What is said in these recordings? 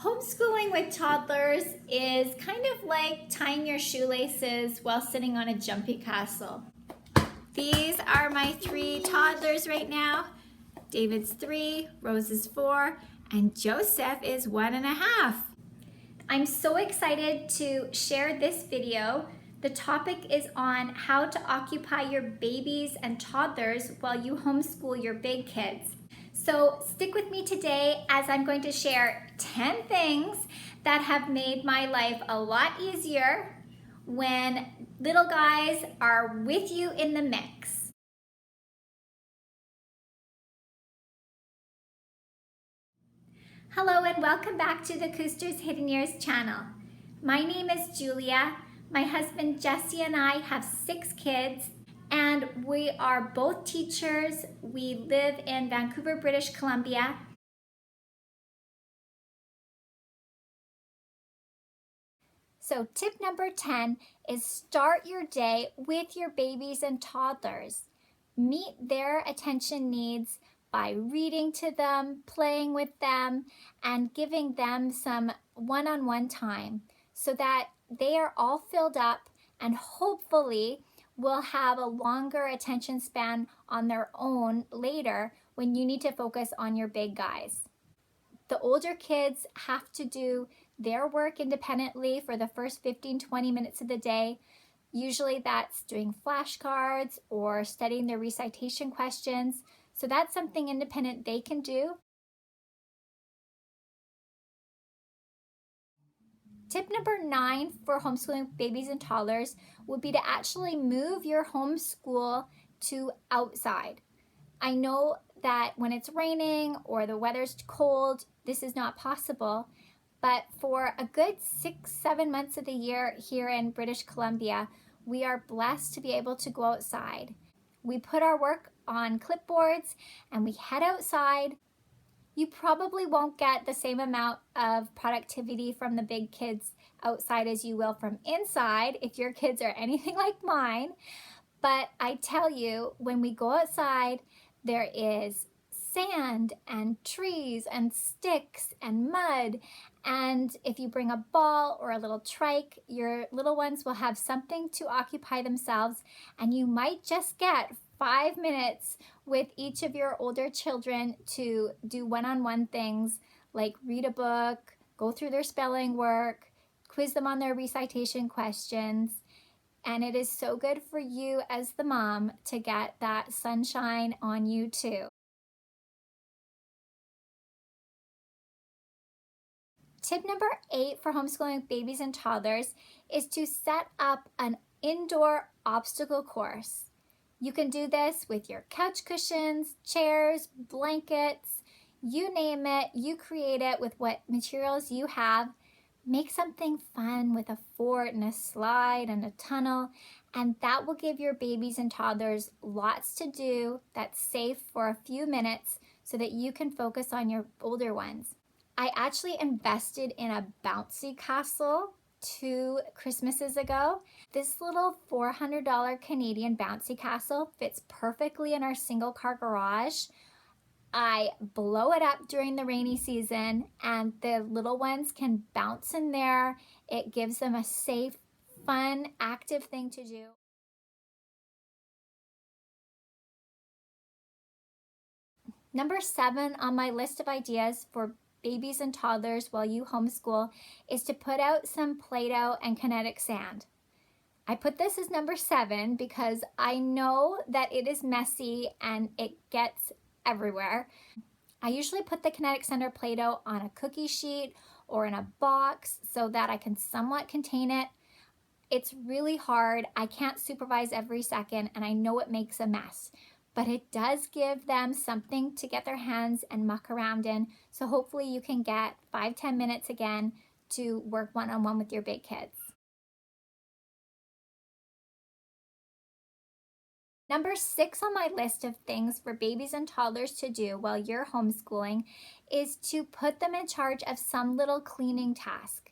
Homeschooling with toddlers is kind of like tying your shoelaces while sitting on a jumpy castle. These are my 3 toddlers right now. David's 3, Rose is 4, and Joseph is 1.5. I'm so excited to share this video. The topic is on how to occupy your babies and toddlers while you homeschool your big kids. So stick with me today as I'm going to share 10 things that have made my life a lot easier when little guys are with you in the mix. Hello and welcome back to the Kuesters Hidden Years channel. My name is Julia. My husband Jesse and I have 6 kids and we are both teachers. We live in Vancouver, British Columbia. So tip number 10 is start your day with your babies and toddlers. Meet their attention needs by reading to them, playing with them, and giving them some one-on-one time so that they are all filled up and hopefully will have a longer attention span on their own later when you need to focus on your big guys. The older kids have to do their work independently for the first 15-20 minutes of the day. Usually that's doing flashcards or studying their recitation questions. So that's something independent they can do. Tip number 9 for homeschooling babies and toddlers would be to actually move your homeschool to outside. I know that when it's raining or the weather's cold, this is not possible, but for a good 6-7 months of the year here in British Columbia, we are blessed to be able to go outside. We put our work on clipboards and we head outside. You probably won't get the same amount of productivity from the big kids outside as you will from inside if your kids are anything like mine. But I tell you, when we go outside, there is sand and trees and sticks and mud. And if you bring a ball or a little trike, your little ones will have something to occupy themselves, and you might just get 5 minutes with each of your older children to do one-on-one things like read a book, go through their spelling work, quiz them on their recitation questions. And it is so good for you as the mom to get that sunshine on you too. Tip number 8 for homeschooling babies and toddlers is to set up an indoor obstacle course. You can do this with your couch cushions, chairs, blankets, you name it, you create it with what materials you have. Make something fun with a fort and a slide and a tunnel, and that will give your babies and toddlers lots to do that's safe for a few minutes so that you can focus on your older ones. I actually invested in a bouncy castle 2 Christmases ago. This little $400 Canadian bouncy castle fits perfectly in our single car garage. I blow it up during the rainy season and the little ones can bounce in there. It gives them a safe, fun, active thing to do. Number 7 on my list of ideas for babies and toddlers while you homeschool is to put out some Play-Doh and kinetic sand. I put this as number 7 because I know that it is messy and it gets everywhere. I usually put the kinetic sand or Play-Doh on a cookie sheet or in a box so that I can somewhat contain it. It's really hard. I can't supervise every second and I know it makes a mess. But it does give them something to get their hands and muck around in. So hopefully you can get 5-10 minutes again to work one-on-one with your big kids. Number 6 on my list of things for babies and toddlers to do while you're homeschooling is to put them in charge of some little cleaning task.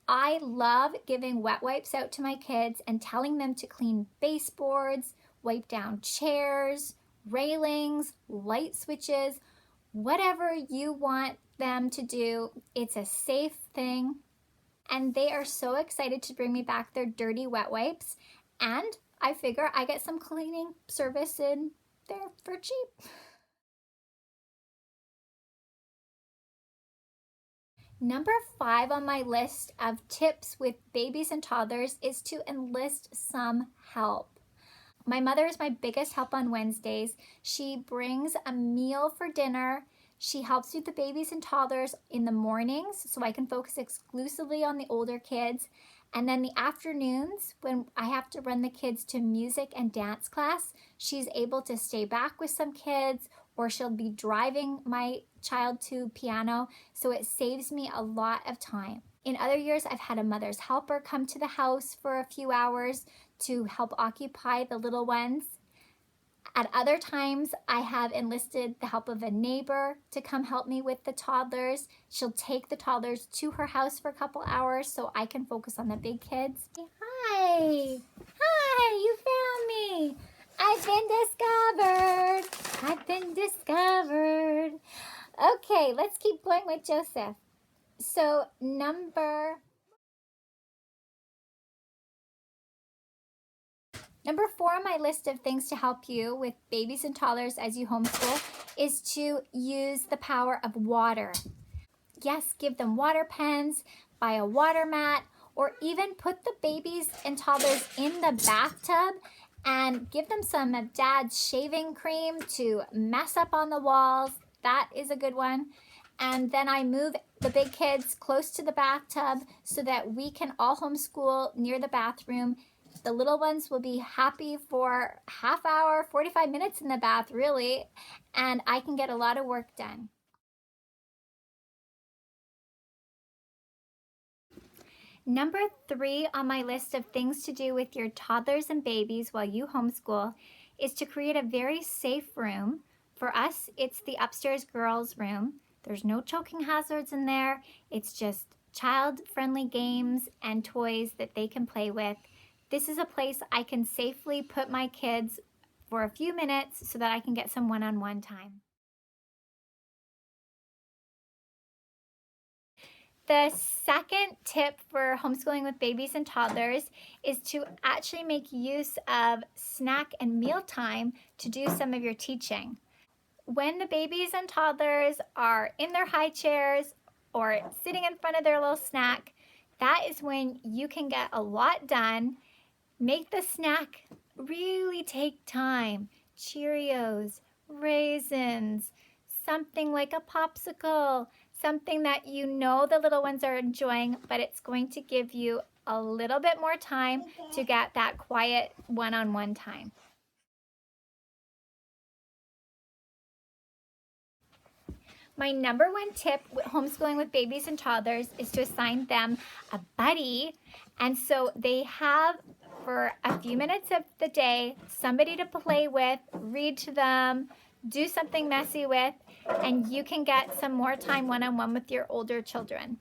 I love giving wet wipes out to my kids and telling them to clean baseboards, wipe down chairs, railings, light switches, whatever you want them to do. It's a safe thing. And they are so excited to bring me back their dirty wet wipes. And I figure I get some cleaning service in there for cheap. Number 5 on my list of tips with babies and toddlers is to enlist some help. My mother is my biggest help on Wednesdays. She brings a meal for dinner. She helps with the babies and toddlers in the mornings so I can focus exclusively on the older kids. And then the afternoons, when I have to run the kids to music and dance class, she's able to stay back with some kids, or she'll be driving my child to piano, so it saves me a lot of time. In other years, I've had a mother's helper come to the house for a few hours to help occupy the little ones. At other times, I have enlisted the help of a neighbor to come help me with the toddlers. She'll take the toddlers to her house for a couple hours so I can focus on the big kids. Hi! Hi, you found me! I've been discovered! Okay, let's keep going with Joseph. So Number 4 on my list of things to help you with babies and toddlers as you homeschool is to use the power of water. Yes, give them water pens, buy a water mat, or even put the babies and toddlers in the bathtub and give them some of Dad's shaving cream to mess up on the walls. That is a good one. And then I move the big kids close to the bathtub so that we can all homeschool near the bathroom. The little ones will be happy for half hour, 45 minutes in the bath, really, and I can get a lot of work done. Number 3 on my list of things to do with your toddlers and babies while you homeschool is to create a very safe room. For us, it's the upstairs girls' room. There's no choking hazards in there. It's just child-friendly games and toys that they can play with. This is a place I can safely put my kids for a few minutes so that I can get some one-on-one time. The second tip for homeschooling with babies and toddlers is to actually make use of snack and meal time to do some of your teaching. When the babies and toddlers are in their high chairs or sitting in front of their little snack, that is when you can get a lot done. Make the snack really take time. Cheerios, raisins, something like a popsicle, something that you know the little ones are enjoying, but it's going to give you a little bit more time to get that quiet one-on-one time. My number 1 tip with homeschooling with babies and toddlers is to assign them a buddy. And so they have, for a few minutes of the day, somebody to play with, read to them, do something messy with, and you can get some more time one-on-one with your older children.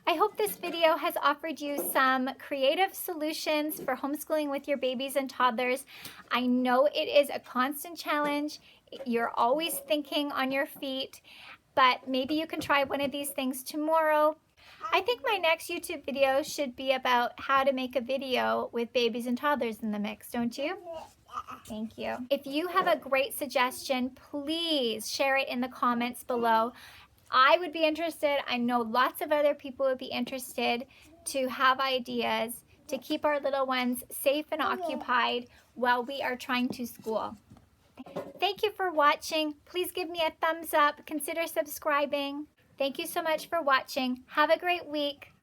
I hope this video has offered you some creative solutions for homeschooling with your babies and toddlers. I know it is a constant challenge. You're always thinking on your feet, but maybe you can try one of these things tomorrow. I think my next YouTube video should be about how to make a video with babies and toddlers in the mix, don't you? Thank you. If you have a great suggestion, please share it in the comments below. I would be interested, I know lots of other people would be interested to have ideas to keep our little ones safe and occupied while we are trying to school. Thank you for watching. Please give me a thumbs up. Consider subscribing. Thank you so much for watching. Have a great week.